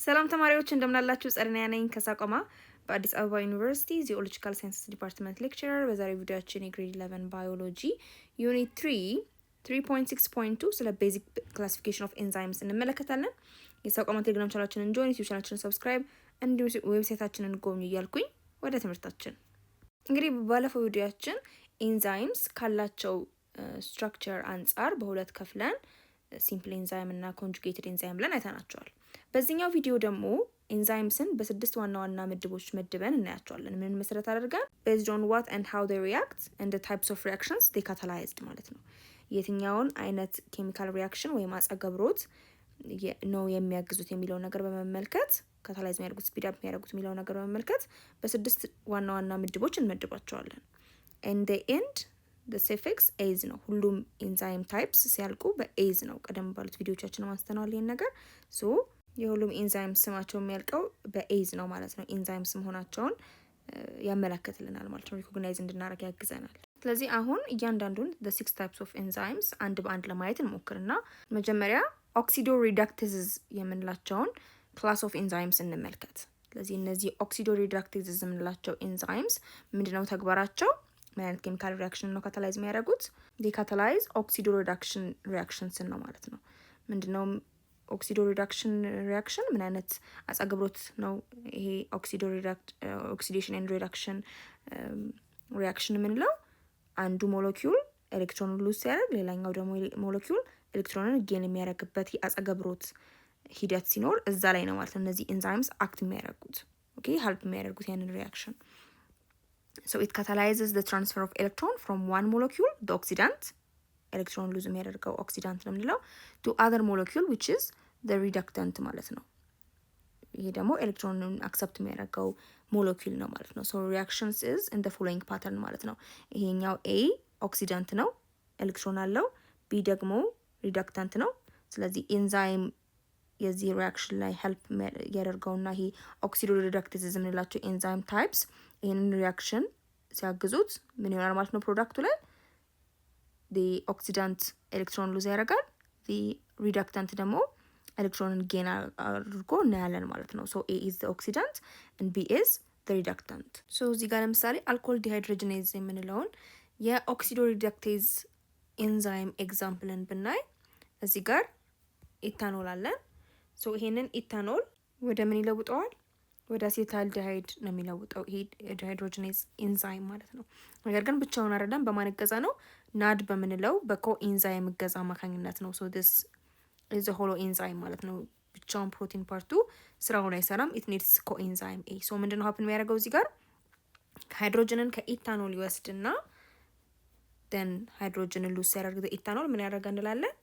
ሰላም ተማሪዎች እንደምናላችሁ ጸርናያ ነኝ ከሳቆማ በአዲስ አበባ ዩኒቨርሲቲ ጂኦሎጂካል ሳይንስ ዲፓርትመንት ሌክቸረር። በዛሬው ቪዲዮአችን የግሬድ 11 ባዮሎጂ ዩኒት 3.6.2 ስለ ቤዚክ ክላሲፊኬሽን ኦፍ ኤንዛይምስ እንመለከታለን። የሳቆማ ቴሌግራም ቻናላችንን ጆይን፣ ዩቲዩብ ቻናላችንን ሰብስክራይብ፣ እንዲሁም ዌብሳይታችንን ጎብኙ እያልኩኝ ወደ ትምህርታችን። እንግዲህ ባለፈው ቪዲዮአችን ኤንዛይምስ ካላቸው ስትራክቸር አንጻር በሁለት ከፍለን ሲምፕል ኤንዛይም እና ኮንጁጌትድ ኤንዛይም ብለን አይተናቸዋል። በዚህኛው ቪዲዮ ደግሞ ኤንዛይምስን በስድስት ዋና ዋና ምድቦች መድበን እናያቸዋለን። ምን መሰረት አድርገን based on what and how they react and the types of reactions they catalyzed ማለት ነው። የትኛውን አይነት ኬሚካል ሪያክሽን ወይም አጸገብሮት ነው የሚያግዙት የሚለው ነገር በመመልከት ካታላይዝ የሚያደርጉት ስፒድ አፕ የሚያደርጉት የሚለው ነገር በመመልከት በስድስት ዋና ዋና ምድቦች እንመድባቸዋለን። and the end the suffix ኤዝ ነው። ሁሉም ኤንዛይም ታይፕስ ሲያልቁ በኤዝ ነው። ቀደም ባሉት ቪዲዮቻችን ማስተናል ይሄን ነገር ሶ የሁሉም ኤንዛይም ስማቸው የሚያልቀው በኤዝ ነው ማለት ነው። ኤንዛይምስ መሆናቸውን ያመለክትልናል ማለት ነው። ሪኮግናይዝ እንድናደርግ ያግዘናል። ስለዚህ አሁን እያንዳንዱን the six types of enzymes አንድ በአንድ ለማየት እንሞክርና መጀመሪያ ኦክሲዶ ሪዳክቴዝስ የምንላቸውን ክላስ ኦፍ ኤንዛይምስ እንመልከት። ስለዚህ እነዚህ ኦክሲዶ ሪዳክቴዝስ የምንላቸው ኤንዛይምስ ምንድነው ተግባራቸው? ምን አይነት ኬሚካል ሪአክሽን ነው ካታላይዝ የሚያደርጉት? ዲካታላይዝ ኦክሲዶ ሪዳክሽን ሪአክሽንስን ነው ማለት ነው። ምንድነው ኦክሲዶ ሪዳክሽን ሪአክሽን? ምን አይነት አጸገብሮት ነው ይሄ ኦክሲዴሽን ኤንድ ሪዳክሽን ሪአክሽን የምንለው? አንዱ ሞለኪውል ኤሌክትሮንን ሉዝ ሲያደርግ ሌላኛው ደግሞ ሞለኪውል ኤሌክትሮንን ጌን የሚያደርግበት የአጸገብሮት ሂደት ሲኖር እዛ ላይ ነው ማለት ነው እነዚህ ኤንዛይምስ አክት የሚያደርጉት። ኦኬ ሄልፕ የሚያደርጉት ያንን ሪአክሽን። So it catalyzes the transfer of electron from one molecule, the oxidant, electron lose የሚያደርገው oxidant ነው የምንለው, to other molecule which is the reductant ማለት ነው። ይሄ ደግሞ ኤሌክትሮንን አክሰፕት የሚያደርገው ሞለኪውል ነው ማለት ነው። So reactions is in the following pattern ማለት ነው። ይሄኛው A ኦክሲዳንት ነው፣ ኤሌክትሮን አለው። B ደግሞ ሪዳክታንት ነው። ስለዚህ ኤንዛይም የዚህ ሪአክሽን ላይ ሄልፕ ያደርገውና ይሄ ኦክሲዶ ሪዳክቴዝስ የምንላቸው ኤንዛይም ታይፕስ ይህንን ሪአክሽን ሲያግዙት ምን ይሆናል ማለት ነው? ፕሮዳክቱ ላይ ኦክሲዳንት ኤሌክትሮን ሉዝ ያደርጋል። ሪዳክታንት ደግሞ ኤሌክትሮንን ጌን አድርጎ እናያለን ማለት ነው። ሶ ኤ ኢዝ ኦክሲዳንት and ቢ ኢዝ ሪዳክታንት። ሶ እዚህ ጋር ለምሳሌ አልኮል ዲሃይድሮጂኔዝ የምንለውን የኦክሲዶ ሪዳክቴዝ ኤንዛይም ኤግዛምፕልን ብናይ እዚህ ጋር ኢታኖል አለን። ሶ ይሄንን ኢታኖል ወደ ምን ይለውጠዋል? ወደ አሴታልዲሃይድ ነው የሚለውጠው ይሄ ዲሃይድሮጂኔዝ ኤንዛይም ማለት ነው። ነገር ግን ብቻውን አይደለም። በማን እገዛ ነው? ናድ በምንለው በኮ ኤንዛይም እገዛ አማካኝነት ነው። ሶ this is a hollow enzyme ማለት ነው። ብቻውን ፕሮቲን ፓርቱ ስራውን አይሰራም። it needs coenzyme A። ሶ ምንድነው ሀፕን የሚያደርገው እዚህ ጋር? ሃይድሮጅንን ከኢታኖል ይወስድና then ሃይድሮጅንን ሉዝ ሲያደርግ ኢታኖል ምን ያደርጋ እንላለን?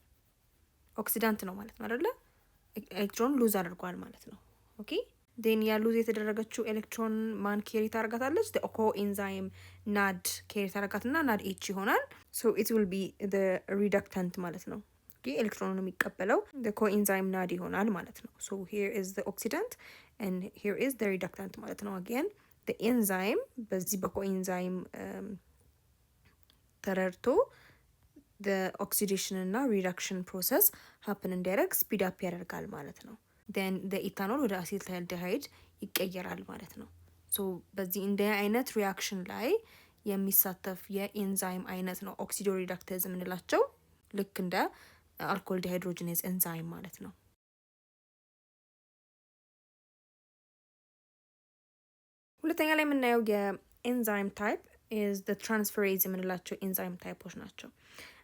ኦክሲዳንት ነው ማለት ነው አይደለ? ኤሌክትሮን ሉዝ አድርጓል ማለት ነው። ኦኬ ዴን ያ ሉዝ የተደረገችው ኤሌክትሮን ማን ኬሪ ታደርጋታለች? the coenzyme ናድ ኬሪ ታደርጋትና ናድ ኤች ይሆናል። so it will be the reductant ማለት ነው። ኦኬ ኤሌክትሮኑን የሚቀበለው the coenzyme ናድ ይሆናል ማለት ነው። so here is the oxidant and here is the reductant ማለት ነው። again the enzyme በዚህ በኮኤንዛይም ተረድቶ the oxidation እና reduction process happen እንዲያደርግ speed up ያደርጋል ማለት ነው። then the ethanol ወደ አሴታልዲሃይድ ይቀየራል ማለት ነው። so በዚህ እንደ አይነት ሪአክሽን ላይ የሚሳተፍ የኤንዛይም አይነት ነው ኦክሲዶ ሪዳክቴዝ የምንላቸው ልክ እንደ አልኮል ዲሃይድሮጂኔዝ ኤንዛይም ማለት ነው። ሁለተኛ ላይ የምናየው የኤንዛይም ታይፕ is the transferase የምንላቸው ኤንዛይም ታይፖች ናቸው።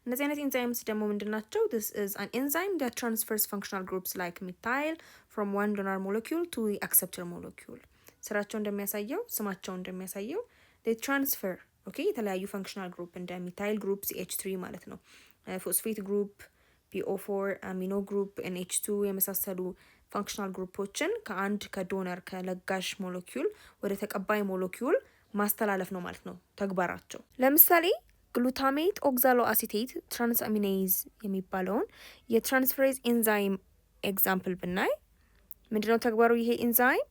እነዚህ አይነት ኤንዛይምስ ደግሞ ምንድን ናቸው? this is an enzyme that transfers functional groups like methyl from one donor molecule to the acceptor molecule። ስራቸው እንደሚያሳየው ስማቸው እንደሚያሳየው they transfer ኦኬ የተለያዩ functional group እንደ methyl group CH3 ማለት ነው፣ phosphate group PO4 amino group NH2 የመሳሰሉ functional ግሩፖችን ከአንድ ከዶነር ከለጋሽ ሞለኪውል ወደ ተቀባይ ሞለኪውል ማስተላለፍ ነው ማለት ነው ተግባራቸው። ለምሳሌ ግሉታሜት ኦክዛሎ አሲቴት ትራንስአሚኔዝ የሚባለውን የትራንስፈሬዝ ኤንዛይም ኤግዛምፕል ብናይ ምንድነው ተግባሩ? ይሄ ኤንዛይም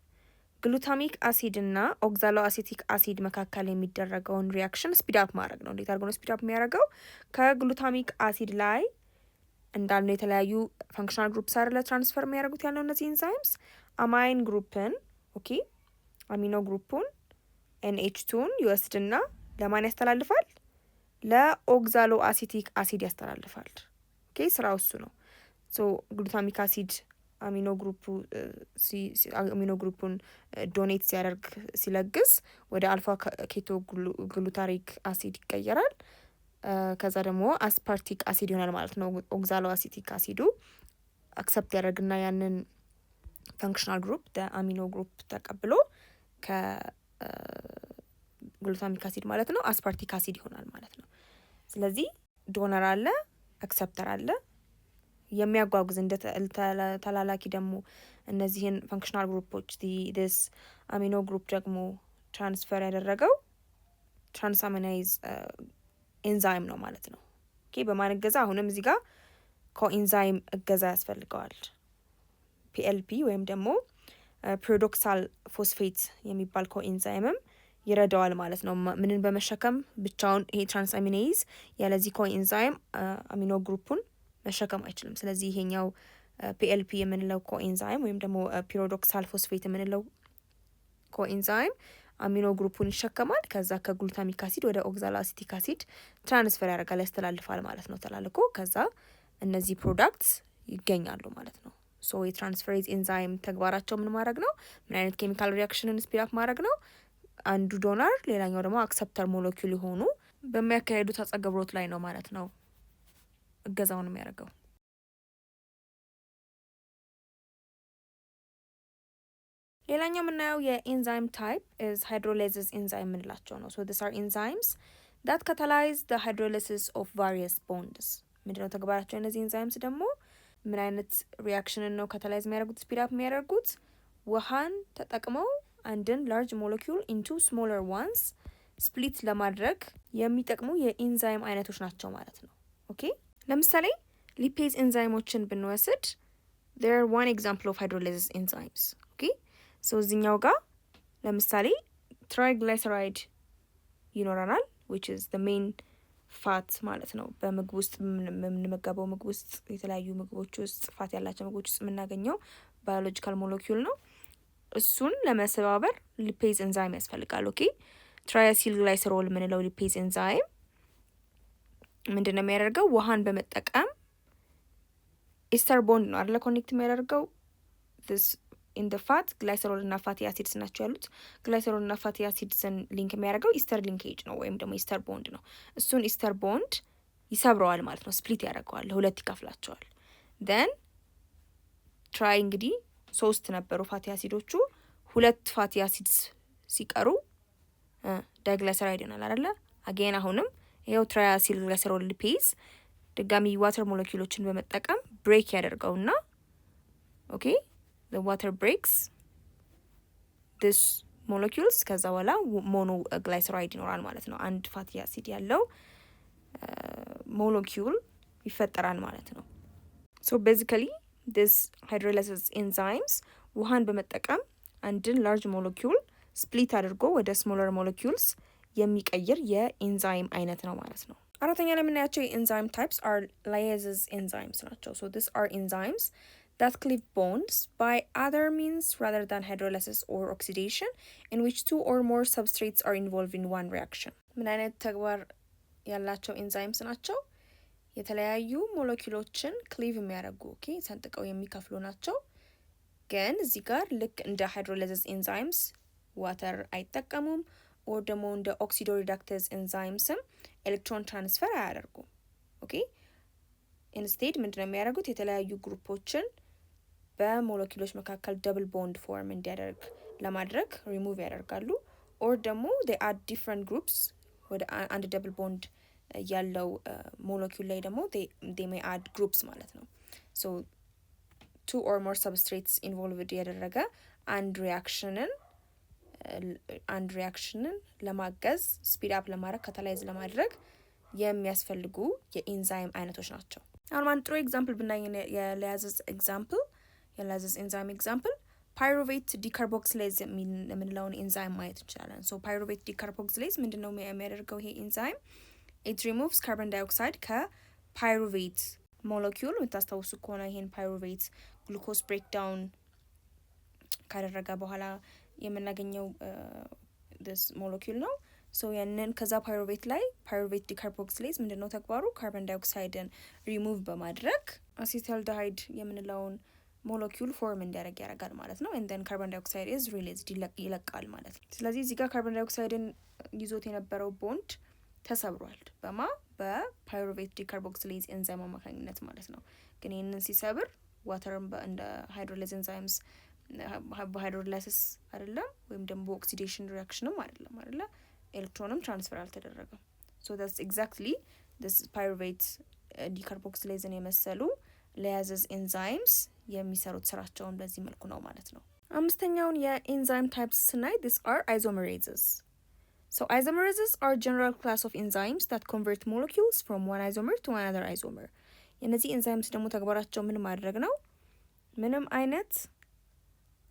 ግሉታሚክ አሲድ እና ኦክዛሎ አሲቲክ አሲድ መካከል የሚደረገውን ሪአክሽን ስፒድ አፕ ማድረግ ነው። እንዴት አድርጎ ነው ስፒድ አፕ የሚያደርገው? ከግሉታሚክ አሲድ ላይ እንዳልነው የተለያዩ ፋንክሽናል ግሩፕስ አይደለ ትራንስፈር የሚያደርጉት ያለው እነዚህ ኤንዛይምስ አማይን ግሩፕን ኦኬ አሚኖ ግሩፑን NH2ን ይወስድና ለማን ያስተላልፋል? ለኦክዛሎ አሲቲክ አሲድ ያስተላልፋል። ኦኬ ስራው እሱ ነው። ሶ ግሉታሚክ አሲድ አሚኖ ግሩፑን ዶኔት ሲያደርግ ሲለግስ ወደ አልፋ ኬቶ ግሉታሪክ አሲድ ይቀየራል። ከዛ ደግሞ አስፓርቲክ አሲድ ይሆናል ማለት ነው። ኦክዛሎ አሲቲክ አሲዱ አክሰፕት ያደርግና ያንን ፈንክሽናል ግሩፕ አሚኖ ግሩፕ ተቀብሎ ከግሉታሚክ አሲድ ማለት ነው አስፓርቲክ አሲድ ይሆናል ማለት ነው። ስለዚህ ዶነር አለ፣ አክሰፕተር አለ። የሚያጓጉዝ እንደ ተላላኪ ደግሞ እነዚህን ፈንክሽናል ግሩፖች ዲስ አሚኖ ግሩፕ ደግሞ ትራንስፈር ያደረገው ትራንስአሚናይዝ ኤንዛይም ነው ማለት ነው። ኦኬ በማን እገዛ? አሁንም እዚህ ጋር ኮኢንዛይም እገዛ ያስፈልገዋል። PLP ወይም ደግሞ ፒሪዶክሳል ፎስፌት የሚባል ኮኢንዛይምም ይረዳዋል ማለት ነው። ምንን በመሸከም ብቻውን ይሄ ትራንስአሚኔዝ ያለዚህ ኮኢንዛይም አሚኖ ግሩፑን መሸከም አይችልም። ስለዚህ ይሄኛው PLP የምንለው ኮኢንዛይም ወይም ደግሞ ፒሪዶክሳል ፎስፌት የምንለው ኮኢንዛይም አሚኖ ግሩፑን ይሸከማል። ከዛ ከግሉታሚክ አሲድ ወደ ኦክዛሎ አሲቲክ አሲድ ትራንስፈር ያደርጋል፣ ያስተላልፋል ማለት ነው ተላልኮ። ከዛ እነዚህ ፕሮዳክትስ ይገኛሉ ማለት ነው። ሶ የትራንስፈሬዝ ኤንዛይም ተግባራቸው ምን ማድረግ ነው? ምን አይነት ኬሚካል ሪያክሽንን ስፒድ አፕ ማድረግ ነው? አንዱ ዶናር ሌላኛው ደግሞ አክሰፕተር ሞለኪውል የሆኑ በሚያካሄዱት አጸገብሮት ላይ ነው ማለት ነው እገዛውን የሚያደርገው። ሌላኛው የምናየው የኤንዛይም ታይፕ ኢዝ ሃይድሮላይሲስ ኤንዛይም የምንላቸው ነው። ሶ ዲስ አር ኤንዛይምስ ዳት ካታላይዝ ዘ ሃይድሮላይሲስ ኦፍ ቫሪየስ ቦንድስ። ምንድነው ተግባራቸው? እነዚህ ኤንዛይምስ ደግሞ ምን አይነት ሪያክሽንን ነው ካታላይዝ የሚያደርጉት ስፒድ አፕ የሚያደርጉት? ውሃን ተጠቅመው አንድን ላርጅ ሞለኪውል ኢንቱ ስሞለር ዋንስ ስፕሊት ለማድረግ የሚጠቅሙ የኤንዛይም አይነቶች ናቸው ማለት ነው። ኦኬ ለምሳሌ ሊፔዝ ኤንዛይሞችን ብንወስድ there are one example of hydrolysis enzymes. okay so እዚህኛው ጋር ለምሳሌ ትራይግላይሰራይድ ይኖረናል which is the main ፋት ማለት ነው። በምግብ ውስጥ የምንመገበው ምግብ ውስጥ የተለያዩ ምግቦች ውስጥ ፋት ያላቸው ምግቦች ውስጥ የምናገኘው ባዮሎጂካል ሞለኪውል ነው። እሱን ለመሰባበር ሊፔዝ ኤንዛይም ያስፈልጋል። ኦኬ ትራያሲል ግላይሰሮል የምንለው ሊፔዝ ኤንዛይም ምንድነው የሚያደርገው? ውሃን በመጠቀም ኢስተር ቦንድ ነው አይደለ ኮኔክት የሚያደርገው this in the fat ግላይሰሮል እና ፋቲ አሲድስ ናቸው ያሉት። ግላይሰሮል እና ፋቲ አሲድስን ሊንክ የሚያደርገው ኢስተር ሊንኬጅ ነው ወይም ደግሞ ኢስተር ቦንድ ነው። እሱን ኢስተር ቦንድ ይሰብረዋል ማለት ነው። ስፕሊት ያደርገዋል፣ ለሁለት ይከፍላቸዋል። then ትራይ እንግዲህ 3 ነበሩ ፋቲ አሲዶቹ፣ 2 ፋቲ አሲድስ ሲቀሩ ዳይግላይሰራይድ ይሆናል አይደለ? አጌን አሁንም ይሄው ትራያሲል ግላይሰሮል ሊፔዝ ድጋሚ ዋተር ሞለኪውሎችን በመጠቀም ብሬክ ያደርገውና ኦኬ the water breaks this molecules ከዛ በኋላ ሞኖ ግላይሰራይድ ይኖራል ማለት ነው። አንድ ፋቲ አሲድ ያለው ሞለኪውል ይፈጠራል ማለት ነው። so basically this hydrolysis enzymes ውሃን በመጠቀም አንድን ላርጅ ሞለኪውል ስፕሊት አድርጎ ወደ ስሞለር ሞለኪውልስ የሚቀይር የኤንዛይም አይነት ነው ማለት ነው። አራተኛ ላይ የምናያቸው የኤንዛይም ታይፕስ are lyase enzymes ናቸው። so these are enzymes that cleave bonds by other means rather than hydrolysis or oxidation in which 2 or more substrates are involved in one reaction. ምን አይነት ተግባር ያላቸው ኤንዛይምስ ናቸው? የተለያዩ ሞለኪውሎችን ክሊቭ የሚያደርጉ ኦኬ ሰንጥቀው የሚከፍሉ ናቸው። ግን እዚህ ጋር ልክ እንደ ሃይድሮላይሲስ ኤንዛይምስ ዋተር አይጠቀሙም ኦር ደግሞ እንደ ኦክሲዶ ሪዳክተዝ ኤንዛይምስም ኤሌክትሮን ትራንስፈር አያደርጉም። ኦኬ ኢንስቴድ ምንድነው የሚያደርጉት? የተለያዩ ግሩፖችን በሞለኪውሎች መካከል ደብል ቦንድ ፎርም እንዲያደርግ ለማድረግ ሪሙቭ ያደርጋሉ። ኦር ደግሞ they add different groups ወደ አንድ ደብል ቦንድ ያለው ሞለኪውል ላይ ደግሞ they may add groups ማለት ነው። so 2 or more substrates involved ያደረገ አንድ ሪያክሽንን ለማገዝ ስፒድ አፕ ለማድረግ ካታላይዝ ለማድረግ የሚያስፈልጉ የኤንዛይም አይነቶች ናቸው። አሁን አንድ ጥሩ ኤግዛምፕል ብናይ የላያዝስ ኤንዛይም ኤግዛምፕል ፓይሩቬት ዲካርቦክሲሌዝ የምንለውን ኤንዛይም ማየት እንችላለን። ሶ ፓይሩቬት ዲካርቦክሲሌዝ ምንድነው የሚያደርገው? ይሄ ኤንዛይም ኢት ሪሙቭስ ካርቦን ዳይኦክሳይድ ከፓይሩቬት ሞለኪውል። የምታስታውሱ ከሆነ ይሄን ፓይሩቬት ግሉኮስ ብሬክዳውን ካደረገ በኋላ የምናገኘው this molecule ነው። ሶ ያንን ከዛ ፓይሩቬት ላይ ፓይሩቬት ዲካርቦክሲሌዝ ምንድነው ተግባሩ? ካርቦን ዳይኦክሳይድን ሪሙቭ በማድረግ አሴታልዲሃይድ የምንለውን ሞለኪውል ፎርም እንዲያደርግ ያደርጋል ማለት ነው። and then ካርቦን ዳይኦክሳይድ is released ይለቃል ማለት ነው። ስለዚህ እዚህ ጋር ካርቦን ዳይኦክሳይድን ይዞት የነበረው ቦንድ ተሰብሯል በፓይሩቬት ዲካርቦክሲሌዝ ኤንዛይም አማካኝነት ማለት ነው። ግን ይህንን ሲሰብር ዋተርን እንደ ሃይድሮላይዝ ኤንዛይምስ በሃይድሮላይሲስ አይደለም ወይም ደግሞ በኦክሲዴሽን ሪአክሽንም አይደለም ኤሌክትሮንም ትራንስፈር አልተደረገም። so that's exactly this pyruvate ዲካርቦክሲሌዝን የመሰሉ ሊያዘዝ ኤንዛይምስ የሚሰሩት ስራቸውን በዚህ መልኩ ነው ማለት ነው። አምስተኛውን የኤንዛይም ታይፕስ ስናይ these are isomerases. So isomerases are general class of enzymes that convert molecules from one isomer to another isomer. የነዚህ ኤንዛይምስ ደግሞ ተግባራቸው ምን ማድረግ ነው? ምንም አይነት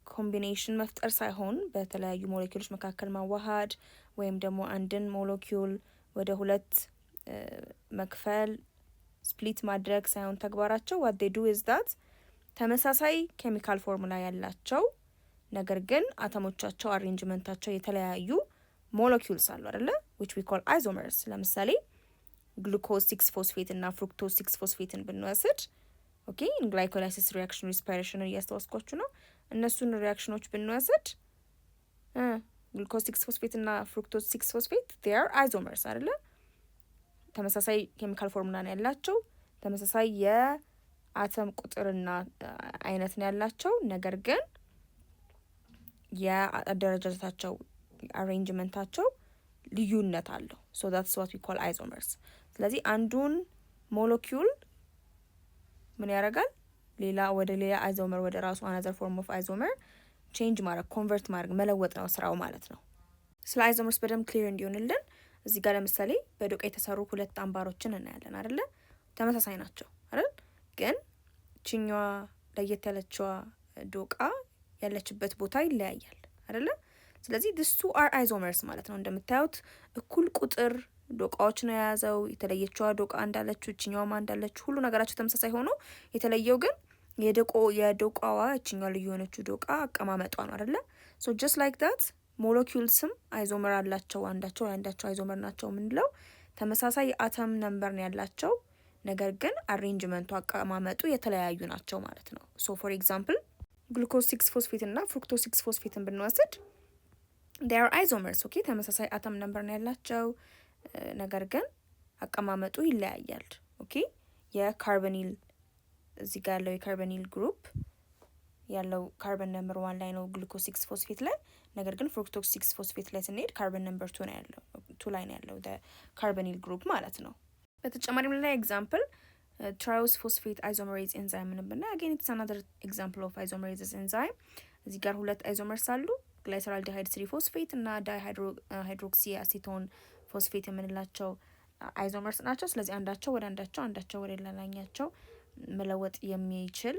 ኮምቢኔሽን መፍጠር ሳይሆን በተለያዩ ሞለኪውሎች መካከል ማዋሃድ ወይም ደግሞ አንድን ሞለኪውል ወደ ሁለት መክፈል ስፕሊት ማድረግ ሳይሆን ተግባራቸው what they do is that ተመሳሳይ ኬሚካል ፎርሙላ ያላቸው ነገር ግን አተሞቻቸው አሬንጅመንታቸው የተለያዩ ሞለኪውልስ አሉ አይደለ which we call isomers። ለምሳሌ ግሉኮዝ 6 ፎስፌት እና ፍሩክቶዝ 6 ፎስፌትን ብንወስድ ኦኬ in glycolysis reaction respiration እያስተዋስኳችሁ ነው። እነሱን ሪአክሽኖች ብንወስድ ግሉኮዝ 6 ፎስፌት እና ፍሩክቶዝ 6 ፎስፌት they are isomers አይደለ ተመሳሳይ ኬሚካል ፎርሙላ ነው ያላቸው ተመሳሳይ የአተም ቁጥርና አይነት ነው ያላቸው ነገር ግን የአደረጃጀታቸው አሬንጅመንታቸው ልዩነት አለው። so that's what we call isomers። ስለዚህ አንዱን ሞለኪውል ምን ያደርጋል ሌላ ወደ ሌላ አይዞመር ወደ ራሱ another form of isomer change ማድረግ ኮንቨርት ማድረግ መለወጥ ነው ስራው ማለት ነው። ስለ አይዞመርስ በደንብ ክሊር እንዲሆንልን እዚህ ጋር ለምሳሌ በዶቃ የተሰሩ ሁለት አምባሮችን እናያለን አይደለ ተመሳሳይ ናቸው አይደል ግን ቺኛዋ ለየት ያለችዋ ዶቃ ያለችበት ቦታ ይለያያል አይደለ ስለዚህ these two are isomers ማለት ነው። እንደምታዩት እኩል ቁጥር ዶቃዎች ነው የያዘው የተለየችዋ ዶቃ እንዳለችው ቺኛዋማ እንዳለችው ሁሉ ነገራቸው ተመሳሳይ ሆኖ የተለየው ግን የዶቃዋ ቺኛዋ ልዩ የሆነችው ዶቃ አቀማመጧ ነው አይደለ so just like that ሞለኪውልስም አይዞመር አላቸው አንዳቸው አይዞመር ናቸው ምንለው ተመሳሳይ አተም ነምበር ነው ያላቸው ነገር ግን አሬንጅመንቱ አቀማመጡ የተለያዩ ናቸው ማለት ነው። so for example ግሉኮዝ 6 ፎስፌት እና ፍሩክቶዝ 6 ፎስፌትን ብንወስድ they are isomers okay ተመሳሳይ አተም ነምበር ነው ያላቸው ነገር ግን አቀማመጡ ይለያያል። ኦኬ የካርቦኒል እዚህ ጋር ያለው የካርቦኒል ግሩፕ ያለው ካርቦን ነምበር 1 ላይ ነው ግሉኮዝ 6 ፎስፌት ላይ ነገር ግን ፍሩክቶዝ 6 ፎስፌት ላይ ስንሄድ ካርቦን ነምበር 2 ነው ያለው 2 ላይ ነው ያለው ካርቦኒል ግሩፕ ማለት ነው። በተጨማሪም ሌላ ኤግዛምፕል ትራዮስ ፎስፌት አይዞመሬዝ ኤንዛይም እንብና again it's another example of isomerase enzyme። እዚህ ጋር ሁለት አይዞመርስ አሉ ግላይሰራልዲሃይድ 3 ፎስፌት እና ዳይሃይድሮክሲ አሴቶን ፎስፌት የምንላቸው አይዞመርስ ናቸው። ስለዚህ አንዳቸው ወደ አንዳቸው ወደ ሌላኛቸው መለወጥ የሚችል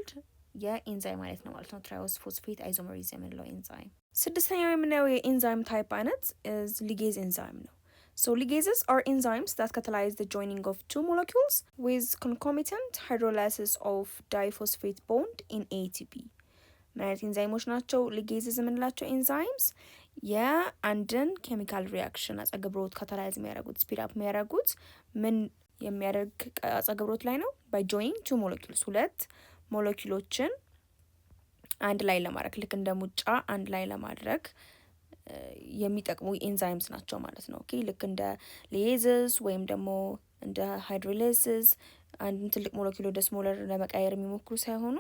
የኤንዛይም አይነት ነው ማለት ነው ትራዮስ ፎስፌት አይዞመሬዝ የምንለው ኤንዛይም። ስድስተኛው የምናየው የኤንዛይም ታይፕ አይነት is ligase enzyme ነው። So ligases are enzymes that catalyze the joining of two molecules with concomitant hydrolysis of diphosphate bond in ATP። ምን አይነት ኤንዛይሞች ናቸው ሊጌዝስ የምንላቸው ኤንዛይምስ የአንድን ኬሚካል ሪአክሽን አጸገብሮት ካታላይዝ የሚያደርጉት ስፒድ አፕ የሚያደርጉት ምን የሚያደርግ አጸገብሮት ላይ ነው by joining two molecules ሁለት ሞለኪውሎችን አንድ ላይ ለማድረግ ልክ እንደ ሙጫ አንድ ላይ ለማድረግ የሚጠቅሙ ኤንዛይምስ ናቸው ማለት ነው። ኦኬ ልክ እንደ ሊጌዝስ ወይም ደግሞ እንደ ሃይድሮላይሲስ አንድን ትልቅ ሞለኪውል ወደ ስሞለር ለመቀየር የሚሞክሩ ሳይሆኑ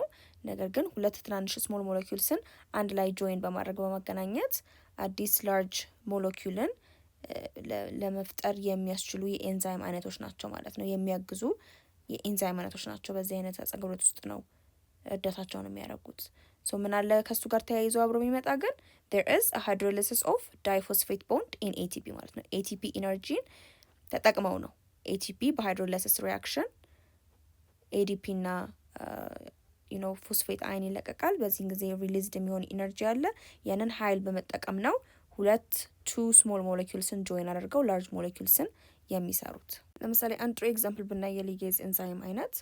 ነገር ግን ሁለት ትናንሽ ስሞል ሞለኪውልስን አንድ ላይ ጆይን በማድረግ በማገናኘት አዲስ ላርጅ ሞለኪውልን ለመፍጠር የሚያስችሉ የኤንዛይም አይነቶች ናቸው ማለት ነው። የሚያግዙ የኤንዛይም አይነቶች ናቸው። በዚህ አይነት አጸግብሮት ውስጥ ነው እርዳታቸውን የሚያደርጉት። ሶ ምን አለ ከሱ ጋር ተያይዞ አብሮ የሚመጣ ግን there is a hydrolysis of diphosphate bond in ATP ማለት ነው። ATP ኢነርጂን ተጠቅመው ነው ATP በሃይድሮላይሲስ ሪአክሽን ADP እና ፎስፌት አይን ይለቀቃል። በዚህን ጊዜ ሪሊዝድ የሚሆን ኢነርጂ አለ። ያንን ኃይል በመጠቀም ነው ሁለት ቱ ስሞል ሞለኪውልስን ጆይን አድርገው ላርጅ ሞለኪውልስን የሚሰሩት። ለምሳሌ አንድ ጥሩ ኤግዛምፕል ብናይ የሊጌዝ ኤንዛይም አይነት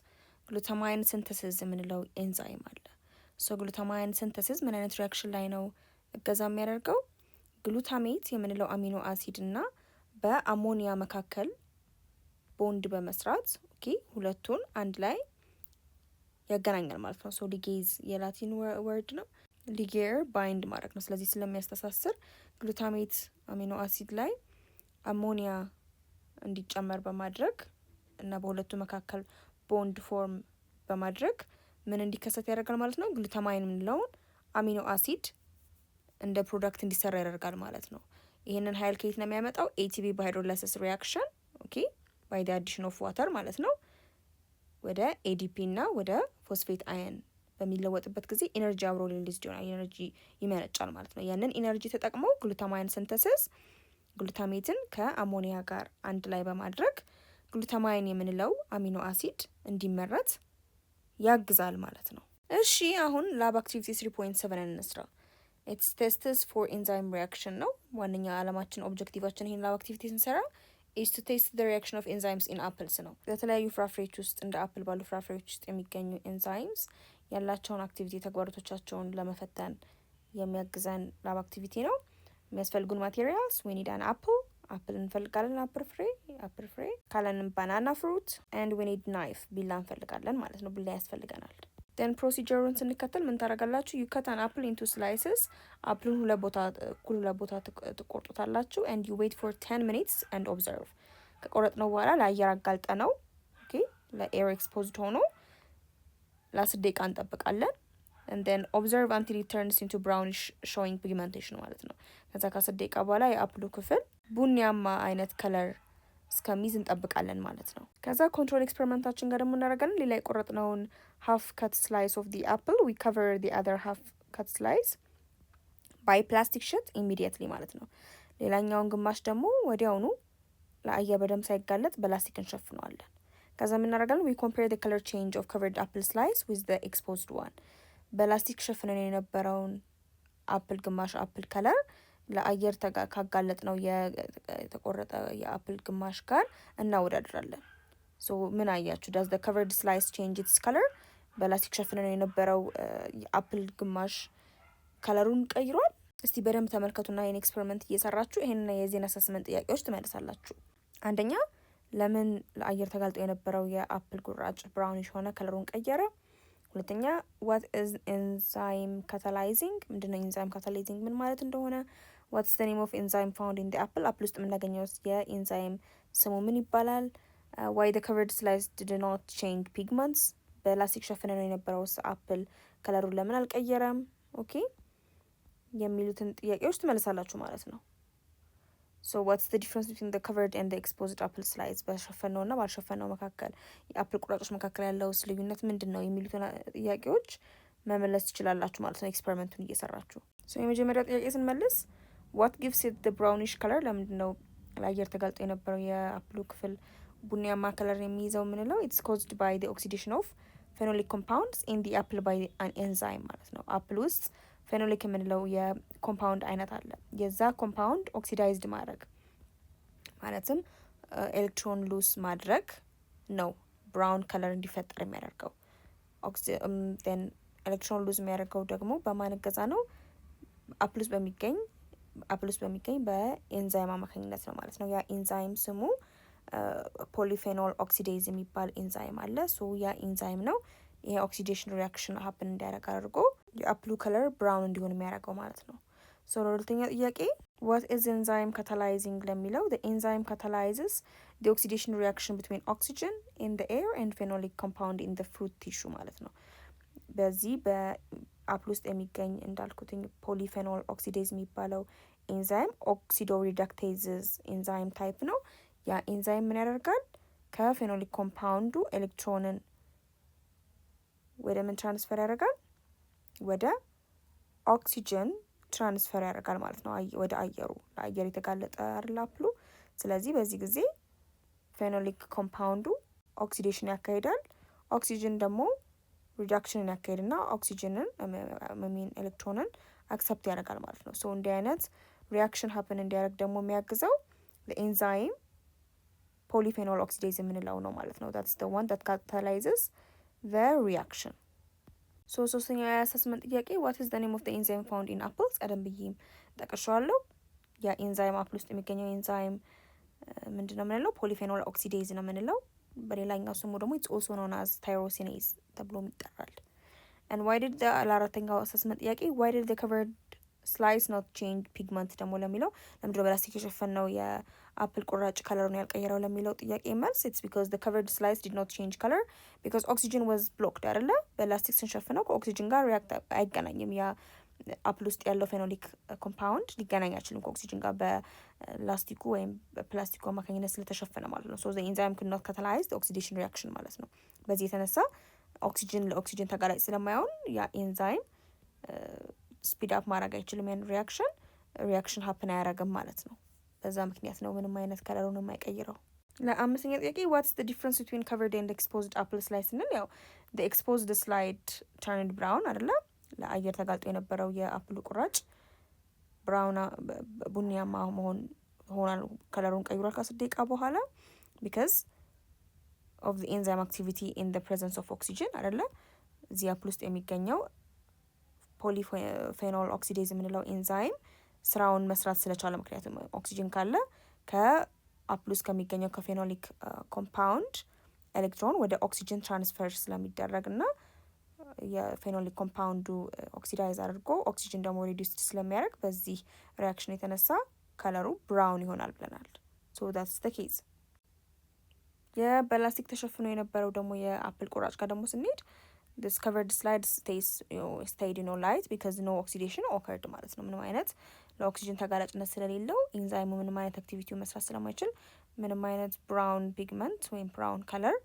ግሉታማይን ሲንተሲስ የምንለው ኤንዛይም አለ። ሶ ግሉታማይን ሲንተሲስ ምን አይነት ሪያክሽን ላይ ነው እገዛ የሚያደርገው? ግሉታሜት የምንለው አሚኖ አሲድ እና በአሞኒያ መካከል ቦንድ በመስራት ኦኬ ሁለቱን አንድ ላይ ያገናኛል ማለት ነው። ሶ ሊጌዝ የላቲን ወርድ ነው። ሊጌር ባይንድ ማድረግ ነው። ስለዚህ ስለሚያስተሳስር ግሉታሜት አሚኖ አሲድ ላይ አሞኒያ እንዲጨመር በማድረግ እና በሁለቱ መካከል ቦንድ ፎርም በማድረግ ምን እንዲከሰት ያደርጋል ማለት ነው። ግሉታማይን የምንለውን አሚኖ አሲድ እንደ ፕሮዳክት እንዲሰራ ያደርጋል ማለት ነው። ይህንን ሀይል ከየት ነው የሚያመጣው? ኤቲፒ በሃይድሮላይሲስ ሪያክሽን ኦኬ ባይ ዲ አዲሽን ኦፍ ዋተር ማለት ነው ወደ ኤዲፒ እና ወደ ፎስፌት አየን በሚለወጥበት ጊዜ ኢነርጂ አብሮ ሪሊዝ ይሆናል፣ ኢነርጂ ይመነጫል ማለት ነው። ያንን ኢነርጂ ተጠቅመው ግሉታማይን ሲንተሲስ ግሉታሜትን ከአሞኒያ ጋር አንድ ላይ በማድረግ ግሉታማይን የምንለው አሚኖ አሲድ እንዲመረት ያግዛል ማለት ነው። እሺ አሁን ላብ አክቲቪቲ 3.7 እንስራ። ኢትስ ቴስትስ ፎር ኤንዛይም ሪያክሽን ነው ዋነኛ አለማችን ኦብጀክቲቫችን ይሄን ላብ አክቲቪቲ ስንሰራ is to taste the reaction of enzymes in apples ነው። በተለያዩ ፍራፍሬዎች ውስጥ እንደ አፕል ባሉ ፍራፍሬዎች ውስጥ የሚገኙ ኤንዛይምስ ያላቸውን አክቲቪቲ ተግባራቶቻቸውን ለመፈተን የሚያግዘን ላብ አክቲቪቲ ነው። የሚያስፈልጉን ማቴሪያልስ we need an apple አፕል እንፈልጋለን፣ አፕል ፍሬ ካለንም ባናና ፍሩት and we need knife ቢላ እንፈልጋለን ማለት ነው። ቢላ ያስፈልገናል። then ፕሮሲጀሩን ስንከተል ምን ታደርጋላችሁ? you cut an apple into slices አፕሉን ሁለት ቦታ ትቆርጡታላችሁ and you wait for 10 minutes and observe ከቆረጥነው በኋላ ለአየር አጋልጠ ነው ኦኬ ለኤር ኤክስፖዝድ ሆኖ ለ10 ደቂቃ እንጠብቃለን and then observe until it turns into brownish showing pigmentation ማለት ነው። ከዛ ከ10 ደቂቃ በኋላ የአፕሉ ክፍል ቡኒያማ አይነት ከለር እስከሚይዝ እንጠብቃለን ማለት ነው። ከዛ ኮንትሮል ኤክስፐሪመንታችን ጋር ደግሞ እናደርጋለን። ሌላ የቆረጥነውን half cut slice of the apple we cover the other half cut slice by plastic sheet immediately ማለት ነው። ሌላኛውን ግማሽ ደግሞ ወዲያውኑ ለአየር በደንብ ሳይጋለጥ በላስቲክ እንሸፍነዋለን። ከዛ ምን እናደርጋለን? we compare the color change of covered apple slice with the exposed one በላስቲክ ሸፍነን የነበረውን አፕል ግማሽ አፕል ከለር ለአየር ካጋለጥ ነው የተቆረጠ የአፕል ግማሽ ጋር እናወዳድራለን። ሶ ምን አያችሁ? does the covered slice change its color በላስቲክ ሸፍነን የነበረው የአፕል ግማሽ ከለሩን ቀይሯል? እስቲ በደንብ ተመልከቱና ይሄን ኤክስፐሪመንት እየሰራችሁ ይሄንና የዚህን አሰስመንት ጥያቄዎች ትመልሳላችሁ። አንደኛ ለምን ለአየር ተጋልጦ የነበረው የአፕል ጉራጭ ብራውኒሽ ሆነ ከለሩን ቀየረ? ሁለተኛ what is enzyme catalyzing ምንድነው enzyme catalyzing ምን ማለት እንደሆነ? what's the name of enzyme found in the apple አፕል ውስጥ የምናገኘው የኢንዛይም ስሙ ምን ይባላል? why the covered slice did not change pigments በላስቲክ ሸፍነን የነበረው አፕል ከለሩን ለምን አልቀየረም? ኦኬ የሚሉትን ጥያቄዎች ትመልሳላችሁ ማለት ነው። so what's the difference between the covered and the exposed apple slice በሸፈነውና ባልሸፈነው መካከል የአፕል ቁራጮች መካከል ያለው ልዩነት ምንድነው የሚሉትን ጥያቄዎች መመለስ ትችላላችሁ ማለት ነው ኤክስፐሪመንቱን እየሰራችሁ። so የመጀመሪያው ጥያቄ ስንመልስ what gives it the brownish color ለምንድነው ለአየር ተጋልጦ የነበረው የአፕሉ ክፍል ቡኒያማ ከለር የሚይዘው ምንለው? it's caused by the oxidation of phenolic compounds in the apple by an enzyme ማለት ነው። አፕል ውስጥ ፌኖሊክ የምንለው የኮምፓውንድ አይነት አለ። የዛ ኮምፓውንድ ኦክሲዳይዝድ ማድረግ ማለትም ኤሌክትሮን ሉስ ማድረግ ነው ብራውን ከለር እንዲፈጠር የሚያደርገው። ን ኤሌክትሮን ሉዝ የሚያደርገው ደግሞ በማን እገዛ ነው? አፕል ውስጥ በሚገኝ በኤንዛይም አማካኝነት ነው ማለት ነው። ያ ኤንዛይም ስሙ ፖሊፌኖል ኦክሲዴዝ የሚባል ኤንዛይም አለ። ሶ ያ ኤንዛይም ነው ይሄ ኦክሲዴሽን ሪያክሽን ሀፕን እንዲያደርግ አድርጎ የአፕሉ ከለር ብራውን እንዲሆን የሚያደርገው ማለት ነው። ሶ ለሁለተኛ ጥያቄ what is enzyme catalyzing ለሚለው the enzyme catalyzes the oxidation reaction between oxygen in the air and phenolic compound in the fruit tissue ማለት ነው። በዚህ በአፕል ውስጥ የሚገኝ እንዳልኩትኝ ፖሊፌኖል ኦክሲዴዝ የሚባለው ኤንዛይም ኦክሲዶ ሪዳክቴዝስ ኤንዛይም ታይፕ ነው። ያ ኤንዛይም ምን ያደርጋል? ከፌኖሊክ ኮምፓውንዱ ኤሌክትሮንን ወደ ምን ትራንስፈር ያደርጋል? ወደ ኦክሲጅን ትራንስፈር ያደርጋል ማለት ነው። ወደ አየሩ ለአየር የተጋለጠ አይደል አፕሉ። ስለዚህ በዚህ ጊዜ ፌኖሊክ ኮምፓውንዱ ኦክሲዴሽን ያካሂዳል። ኦክሲጅን ደግሞ ሪዳክሽንን ያካሂድና ኦክሲጅንን ሚን ኤሌክትሮንን አክሰፕት ያደርጋል ማለት ነው። ሶ እንዲህ አይነት ሪያክሽን ሀፕን እንዲያደርግ ደግሞ የሚያግዘው ለኤንዛይም ፖሊፌኖል ኦክሲዴዝ የምንለው ነው ማለት ነው። that's the one that catalyzes the reaction ሶስተኛው የአሰስመንት ጥያቄ what is the name of the enzyme found in apples? ቀደም ብዬም ጠቅሻለሁ። የኤንዛይም አፕል ውስጥ የሚገኘው ኤንዛይም ምንድነው የምንለው? ፖሊፌኖል ኦክሲዴዝ ነው የምንለው። በሌላኛው ስሙ ደግሞ it's also known as tyrosine ተብሎ ይጠራል። and why did the ለአራተኛው አሰስመንት ጥያቄ why did the covered slice not change pigment ደግሞ ለሚለው ለምንድነው በላስቲክ የሸፈነው የአፕል ቁራጭ ከለሩን ያልቀየረው ለሚለው ጥያቄ መልስ it's because the covered slice did not change color because oxygen was blocked አይደለ? በላስቲክ ስንሸፍነው ከኦክሲጅን ጋር ሪያክት አይገናኝም። ያ አፕል ውስጥ ያለው ፌኖሊክ ኮምፓውንድ ሊገናኝ አይችልም ከኦክሲጅን ጋር በላስቲኩ ወይም በፕላስቲኩ አማካኝነት ስለተሸፈነ ማለት ነው። so the enzyme could not catalyze the oxidation reaction ማለት ነው። በዚህ የተነሳ ኦክሲጅን ለኦክሲጅን ተጋላጭ ስለማይሆን ያ ኤንዛይም ስፒድ አፕ ማድረግ አይችልም። ያን ሪያክሽን ሀፕን አያረግም ማለት ነው። በዛ ምክንያት ነው ምንም አይነት ከለሩን የማይቀይረው። ለአምስተኛ ጥያቄ ዋትስ the difference between covered and exposed apple slice ስንል ያው the exposed slide turned brown አይደለ? ለአየር ተጋልጦ የነበረው የአፕሉ ቁራጭ ብራውን ቡኒያማ ሆኗል፣ ከለሩን ቀይሯል ከ10 ደቂቃ በኋላ because of the enzyme activity in the presence of oxygen አይደለ? እዚህ አፕል ውስጥ የሚገኘው ፖሊፌኖል ኦክሲዴዝ የምንለው ኤንዛይም ስራውን መስራት ስለቻለ፣ ምክንያቱም ኦክሲጅን ካለ ከአፕል ውስጥ ከሚገኘው ከፌኖሊክ ኮምፓውንድ ኤሌክትሮን ወደ ኦክሲጅን ትራንስፈር ስለሚደረግ እና የፌኖሊክ ኮምፓውንዱ ኦክሲዳይዝ አድርጎ ኦክሲጅን ደግሞ ሪዲዩስድ ስለሚያደርግ በዚህ ሪያክሽን የተነሳ ከለሩ ብራውን ይሆናል ብለናል። ሶ ዳትስ ዘ ኬዝ። የበላስቲክ ተሸፍኖ የነበረው ደግሞ የአፕል ቁራጭ ጋር ደግሞ ስንሄድ this covered slide stayed in light because no oxidation occurred ማለት ነው። ምንም አይነት ለኦክሲጅን ተጋላጭነት ስለሌለው ኢንዛይሙ ምንም አይነት አክቲቪቲው መስራት ስለማይችል ምንም አይነት ብራውን ፒግመንት ወይም ብራውን ከለር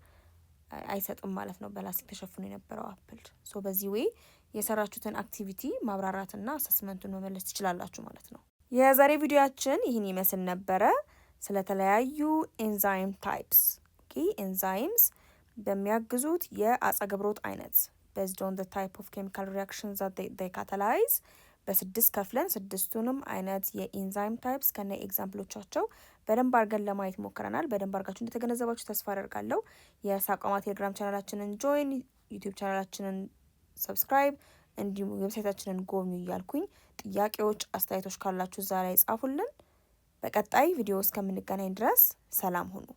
አይሰጥም ማለት ነው በላስቲክ ተሸፍኖ የነበረው አፕል። ሶ በዚህ ዌይ የሰራችሁትን አክቲቪቲ ማብራራትና አሰስመንቱን መመለስ ትችላላችሁ ማለት ነው። የዛሬ ቪዲዮአችን ይህን ይመስል ነበረ። ስለተለያዩ ኤንዛይም ታይፕስ ኤንዛይምስ በሚያግዙት የአጸገብሮት አይነት based on the type of chemical reactions that they catalyze በ6 ከፍለን 6ቱንም አይነት የኢንዛይም ታይፕስ ከነ ኤግዛምፕሎቻቸው በደንብ አድርገን ለማየት ሞክረናል። በደንብ አድርጋችሁ እንደተገነዘባችሁ ተስፋ አደርጋለሁ። የሳቋማ ቴሌግራም ቻናላችንን ጆይን፣ ዩቲዩብ ቻናላችንን ሰብስክራይብ፣ እንዲሁም ዌብሳይታችንን ጎብኙ እያልኩኝ ጥያቄዎች፣ አስተያየቶች ካላችሁ እዛ ላይ ጻፉልን። በቀጣይ ቪዲዮ እስከምንገናኝ ድረስ ሰላም ሁኑ።